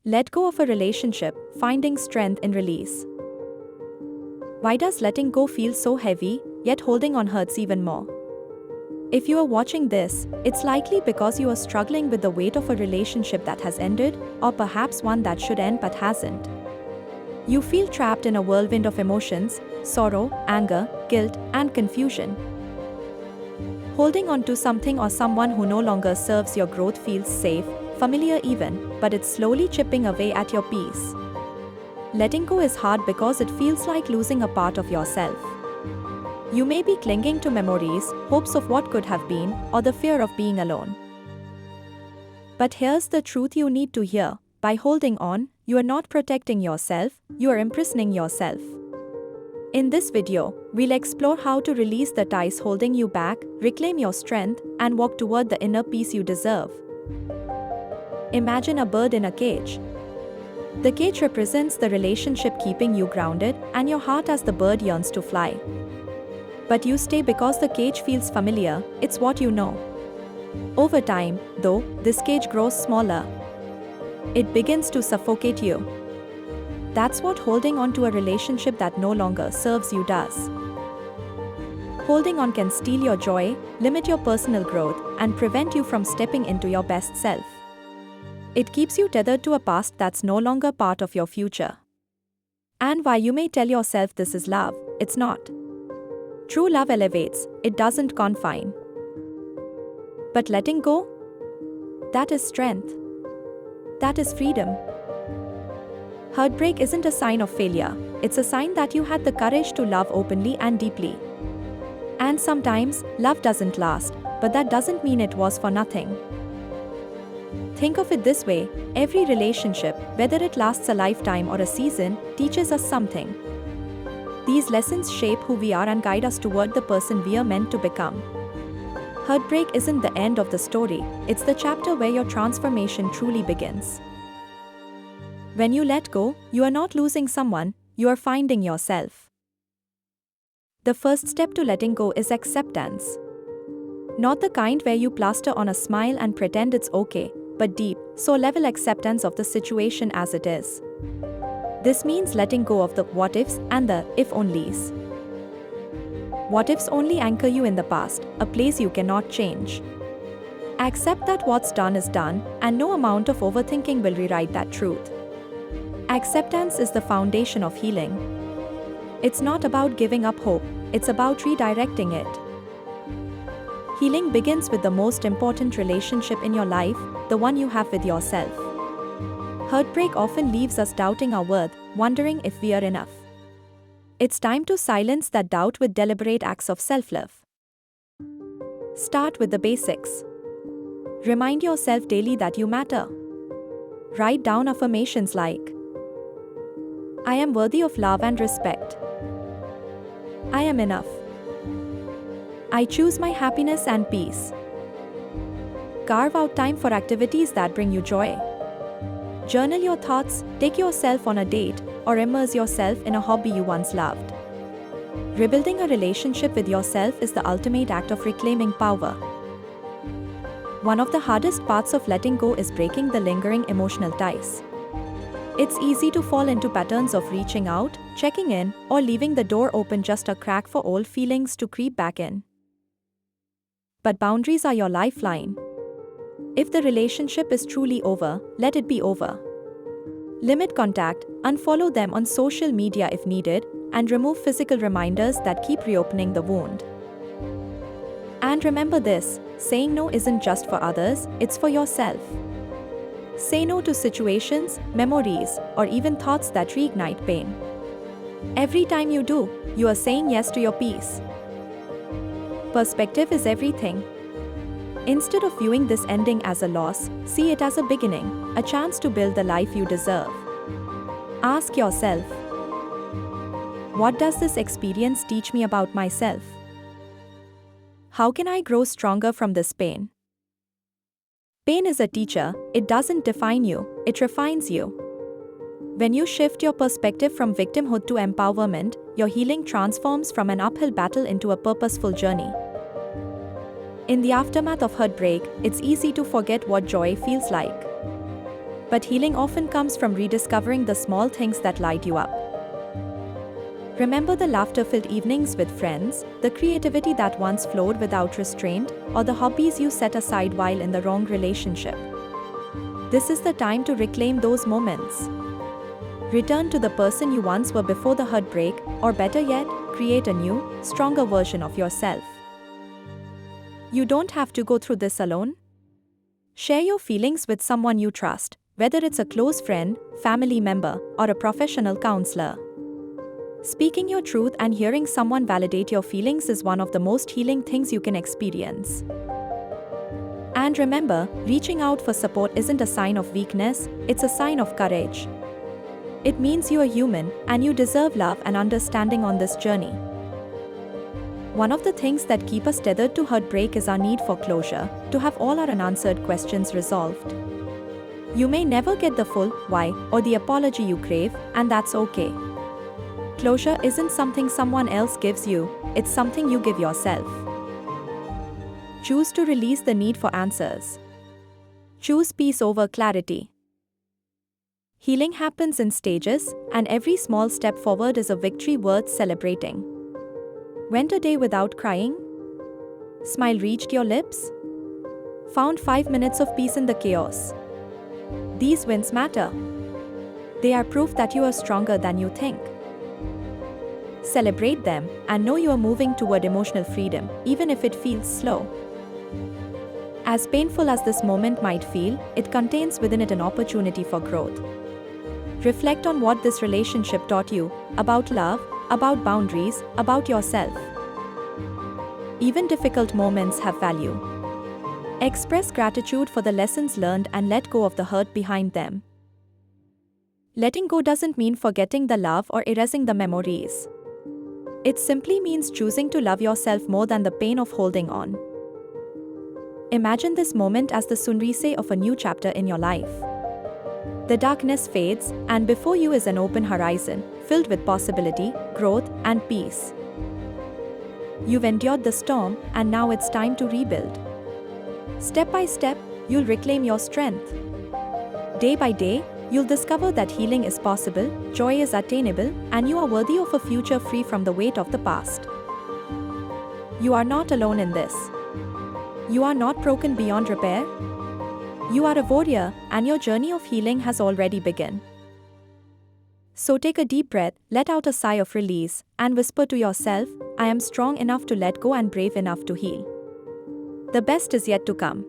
Let go of a relationship, finding strength in release. Why does letting go feel so heavy, yet holding on hurts even more? If you are watching this, it's likely because you are struggling with the weight of a relationship that has ended, or perhaps one that should end but hasn't. You feel trapped in a whirlwind of emotions, sorrow, anger, guilt, and confusion. Holding on to something or someone who no longer serves your growth feels safe, familiar even, but it's slowly chipping away at your peace. Letting go is hard because it feels like losing a part of yourself. You may be clinging to memories, hopes of what could have been, or the fear of being alone. But here's the truth you need to hear: by holding on, you are not protecting yourself, you are imprisoning yourself. In this video, we'll explore how to release the ties holding you back, reclaim your strength, and walk toward the inner peace you deserve. Imagine a bird in a cage. The cage represents the relationship keeping you grounded, and your heart as the bird yearns to fly. But you stay because the cage feels familiar, it's what you know. Over time, though, this cage grows smaller. It begins to suffocate you. That's what holding on to a relationship that no longer serves you does. Holding on can steal your joy, limit your personal growth, and prevent you from stepping into your best self. It keeps you tethered to a past that's no longer part of your future. And while you may tell yourself this is love, it's not. True love elevates, it doesn't confine. But letting go? That is strength. That is freedom. Heartbreak isn't a sign of failure, it's a sign that you had the courage to love openly and deeply. And sometimes, love doesn't last, but that doesn't mean it was for nothing. Think of it this way: every relationship, whether it lasts a lifetime or a season, teaches us something. These lessons shape who we are and guide us toward the person we are meant to become. Heartbreak isn't the end of the story, it's the chapter where your transformation truly begins. When you let go, you are not losing someone, you are finding yourself. The first step to letting go is acceptance. Not the kind where you plaster on a smile and pretend it's okay, but deep, soul-level acceptance of the situation as it is. This means letting go of the what ifs and the if onlys. What ifs only anchor you in the past, a place you cannot change. Accept that what's done is done, and no amount of overthinking will rewrite that truth. Acceptance is the foundation of healing. It's not about giving up hope, it's about redirecting it. Healing begins with the most important relationship in your life, the one you have with yourself. Heartbreak often leaves us doubting our worth, wondering if we are enough. It's time to silence that doubt with deliberate acts of self-love. Start with the basics. Remind yourself daily that you matter. Write down affirmations like, I am worthy of love and respect. I am enough. I choose my happiness and peace. Carve out time for activities that bring you joy. Journal your thoughts, take yourself on a date, or immerse yourself in a hobby you once loved. Rebuilding a relationship with yourself is the ultimate act of reclaiming power. One of the hardest parts of letting go is breaking the lingering emotional ties. It's easy to fall into patterns of reaching out, checking in, or leaving the door open just a crack for old feelings to creep back in. But boundaries are your lifeline. If the relationship is truly over, let it be over. Limit contact, unfollow them on social media if needed, and remove physical reminders that keep reopening the wound. And remember this: saying no isn't just for others, it's for yourself. Say no to situations, memories, or even thoughts that reignite pain. Every time you do, you are saying yes to your peace. Perspective is everything. Instead of viewing this ending as a loss, see it as a beginning, a chance to build the life you deserve. Ask yourself, what does this experience teach me about myself? How can I grow stronger from this pain? Pain is a teacher, it doesn't define you, it refines you. When you shift your perspective from victimhood to empowerment, your healing transforms from an uphill battle into a purposeful journey. In the aftermath of heartbreak, it's easy to forget what joy feels like. But healing often comes from rediscovering the small things that light you up. Remember the laughter-filled evenings with friends, the creativity that once flowed without restraint, or the hobbies you set aside while in the wrong relationship. This is the time to reclaim those moments. Return to the person you once were before the heartbreak, or better yet, create a new, stronger version of yourself. You don't have to go through this alone. Share your feelings with someone you trust, whether it's a close friend, family member, or a professional counselor. Speaking your truth and hearing someone validate your feelings is one of the most healing things you can experience. And remember, reaching out for support isn't a sign of weakness, it's a sign of courage. It means you are human, and you deserve love and understanding on this journey. One of the things that keep us tethered to heartbreak is our need for closure, to have all our unanswered questions resolved. You may never get the full why or the apology you crave, and that's okay. Closure isn't something someone else gives you, it's something you give yourself. Choose to release the need for answers. Choose peace over clarity. Healing happens in stages, and every small step forward is a victory worth celebrating. Went a day without crying? Smile reached your lips? Found 5 minutes of peace in the chaos? These wins matter. They are proof that you are stronger than you think. Celebrate them, and know you are moving toward emotional freedom, even if it feels slow. As painful as this moment might feel, it contains within it an opportunity for growth. Reflect on what this relationship taught you, about love, about boundaries, about yourself. Even difficult moments have value. Express gratitude for the lessons learned and let go of the hurt behind them. Letting go doesn't mean forgetting the love or erasing the memories. It simply means choosing to love yourself more than the pain of holding on. Imagine this moment as the sunrise of a new chapter in your life. The darkness fades, and before you is an open horizon, filled with possibility, growth, and peace. You've endured the storm, and now it's time to rebuild. Step by step, you'll reclaim your strength. Day by day, you'll discover that healing is possible, joy is attainable, and you are worthy of a future free from the weight of the past. You are not alone in this. You are not broken beyond repair. You are a warrior, and your journey of healing has already begun. So take a deep breath, let out a sigh of release, and whisper to yourself, I am strong enough to let go and brave enough to heal. The best is yet to come.